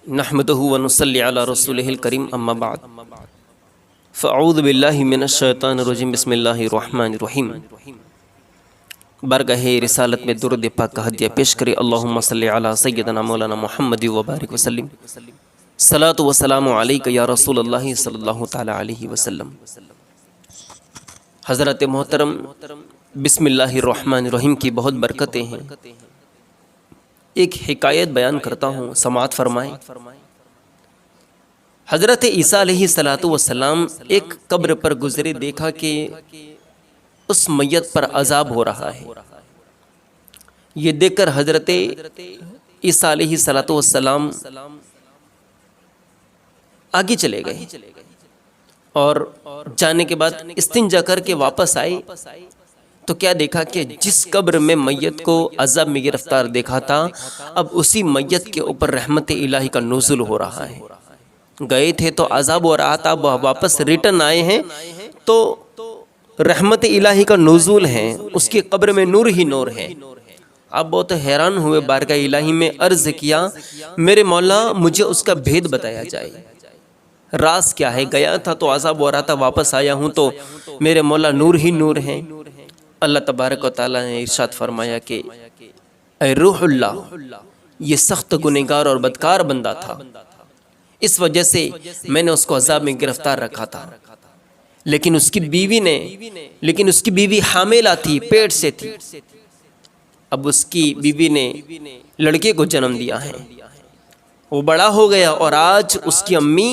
نحمده ونصلي على رسوله الكريم اما بعد فاعوذ بالله من الشیطان الرجیم بسم اللہ الرحمن الرحیم۔ بارگاہ رسالت میں درود پاک کا ہدیہ پیش کرے اللہم صلی علی سیدنا مولانا محمد وبارک وسلم۔ صلاۃ و سلام علیک یا رسول اللہ صلی اللہ تعالی علیہ وسلم۔ حضرت محترم، بسم اللہ الرحمن الرحیم کی بہت برکتیں ہیں۔ ایک حکایت بیان کرتا ہوں، سماعت فرمائیں۔ حضرت عیسیٰ علیہ السلام ایک قبر پر گزرے، دیکھا کہ اس میت پر عذاب ہو رہا ہے۔ یہ دیکھ کر حضرت عیسیٰ علیہ السلام آگے چلے گئے اور جانے کے بعد استنجا کر کے واپس آئے تو کیا دیکھا کہ جس قبر میں میت کو عذاب میں گرفتار دیکھا تھا، اب اسی میت کے اوپر رحمت الہی کا نزول ہو رہا ہے۔ گئے تھے تو عذاب ہو رہا تھا، واپس ریٹرن آئے ہیں تو رحمت الہی کا نزول ہے، اس کی قبر میں نور ہی نور ہے۔ آپ بہت حیران ہوئے، بارگاہ الہی میں عرض کیا میرے مولا مجھے اس کا بھید بتایا جائے، راز کیا ہے؟ گیا تھا تو عذاب ہو رہا تھا، واپس آیا ہوں تو میرے مولا نور ہی نور ہے۔ اللہ تبارک و تعالیٰ نے ارشاد فرمایا کہ اے روح اللہ، یہ سخت گنہگار اور بدکار بندہ تھا، اس وجہ سے میں نے اس کو عذاب میں گرفتار رکھا تھا، لیکن اس کی بیوی حاملہ تھی، پیٹ سے تھی۔ اب اس کی بیوی نے لڑکے کو جنم دیا ہے، وہ بڑا ہو گیا اور آج اس کی امی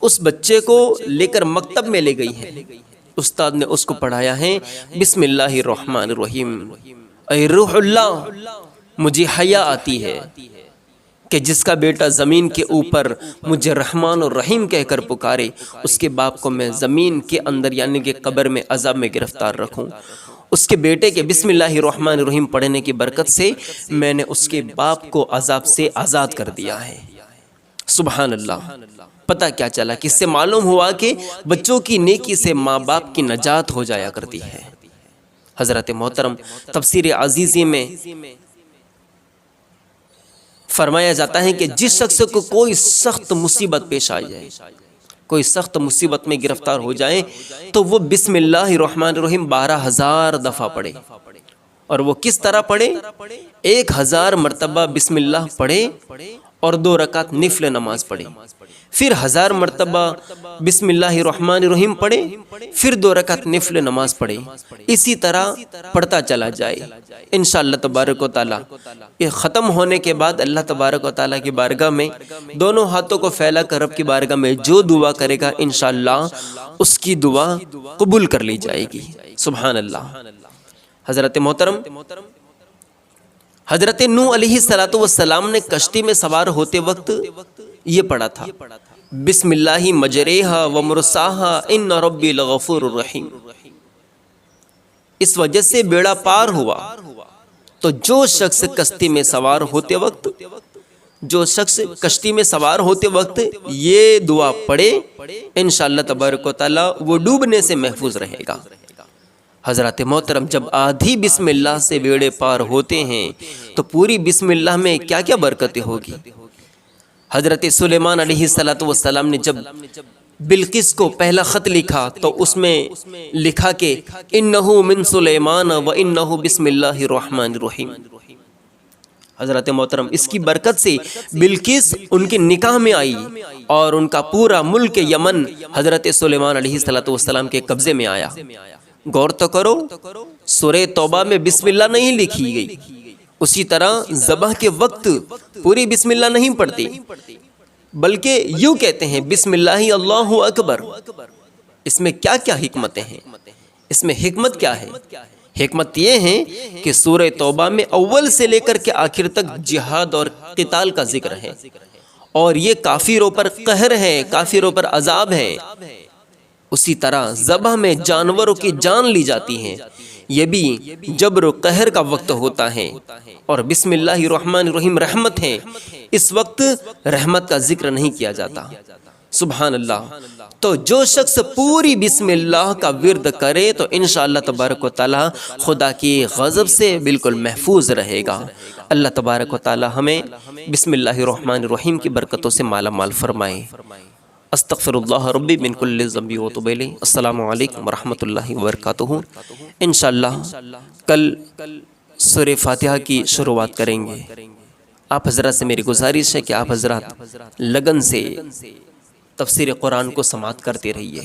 اس بچے کو لے کر مکتب میں لے گئی ہے۔ استاد نے اس کو پڑھایا ہے بسم اللہ الرحمن الرحیم۔ اے روح اللہ، مجھے حیا آتی ہے کہ جس کا بیٹا زمین کے اوپر مجھے رحمان اور رحیم کہہ کر پکارے، اس کے باپ کو میں زمین کے اندر یعنی کہ قبر میں عذاب میں گرفتار رکھوں۔ اس کے بیٹے کے بسم اللہ الرحمن الرحیم پڑھنے کی برکت سے میں نے اس کے باپ کو عذاب سے آزاد کر دیا ہے۔ سبحان اللہ۔ پتہ کیا چلا کہ اس سے معلوم ہوا کہ بچوں کی نیکی سے ماں باپ کی نجات ہو جایا کرتی ہے۔ حضرت محترم، تفسیر عزیزی میں فرمایا جاتا ہے کہ جس شخص کو کوئی سخت مصیبت پیش آ جائے، کوئی سخت مصیبت میں گرفتار ہو جائے تو وہ بسم اللہ الرحمن الرحیم 12,000 دفعہ پڑھے۔ اور وہ کس طرح پڑھے؟ 1000 مرتبہ بسم اللہ پڑھے اور 2 رکعت نفل نماز پڑھے، پھر 1000 مرتبہ بسم اللہ الرحمن الرحیم پڑھے، پھر 2 رکعت نفل نماز پڑھے۔ اسی طرح پڑھتا چلا جائے انشاءاللہ تبارک و تعالی۔ یہ ختم ہونے کے بعد اللہ تبارک و تعالی کی بارگاہ میں دونوں ہاتھوں کو پھیلا کر رب کی بارگاہ میں جو دعا کرے گا انشاءاللہ اس کی دعا قبول کر لی جائے گی۔ سبحان اللہ۔ حضرت محترم، حضرت نوح علیہ السلام نے کشتی میں سوار ہوتے وقت یہ پڑھا تھا بسم اللہ مجریہا ومرساہا ان ربی لغفور الرحیم۔ اس وجہ سے بیڑا پار ہوا۔ تو جو شخص کشتی میں سوار ہوتے وقت یہ دعا پڑھے انشاءاللہ تبارک و تعالی وہ ڈوبنے سے محفوظ رہے گا۔ حضرت محترم، جب آدھی بسم اللہ سے بیڑے پار ہوتے ہیں تو پوری بسم اللہ میں کیا کیا برکتیں ہوگی۔ حضرت سلیمان علیہ السلام نے جب بلقیس کو پہلا خط لکھا تو اس میں لکھا کہ انہو من سلیمان و انہو بسم اللہ الرحمن الرحیم۔ حضرت محترم، اس کی برکت سے بلقیس ان کے نکاح میں آئی اور ان کا پورا ملک یمن حضرت سلیمان علیہ السلام کے قبضے میں آیا۔ غور تو کرو، سورہ توبہ میں بسم اللہ نہیں لکھی گئی، اسی طرح ذبح کے وقت پوری بسم اللہ نہیں پڑھتے بلکہ یوں کہتے ہیں بسم اللہ اللہ اکبر۔ اس میں کیا کیا حکمتیں ہیں؟ اس میں حکمت کیا ہے؟ حکمت یہ ہے کہ سورہ توبہ میں اول سے لے کر کے آخر تک جہاد اور قتال کا ذکر ہے، اور یہ کافروں پر قہر ہے، کافروں پر عذاب ہے۔ اسی طرح ذبح میں جانوروں کی جان لی جاتی ہے، یہ بھی جبر و قہر کا وقت ہوتا ہے۔ اور بسم اللہ الرحمن الرحیم رحمت ہے، اس وقت رحمت کا ذکر نہیں کیا جاتا۔ سبحان اللہ۔ تو جو شخص پوری بسم اللہ کا ورد کرے تو انشاءاللہ تبارک و تعالی خدا کی غضب سے بالکل محفوظ رہے گا۔ اللہ تبارک و تعالی ہمیں بسم اللہ الرحمن الرحیم کی برکتوں سے مالا مال فرمائے۔ استغفر اللہ ربی من کل ذنب واتوب الیہ۔ السلام علیکم ورحمۃ اللہ وبرکاتہ۔ انشاءاللہ کل سورہ فاتحہ کی شروعات کریں گے۔ آپ حضرات سے میری گزارش ہے کہ آپ حضرات لگن سے تفسیر قرآن کو سماعت کرتے رہیے۔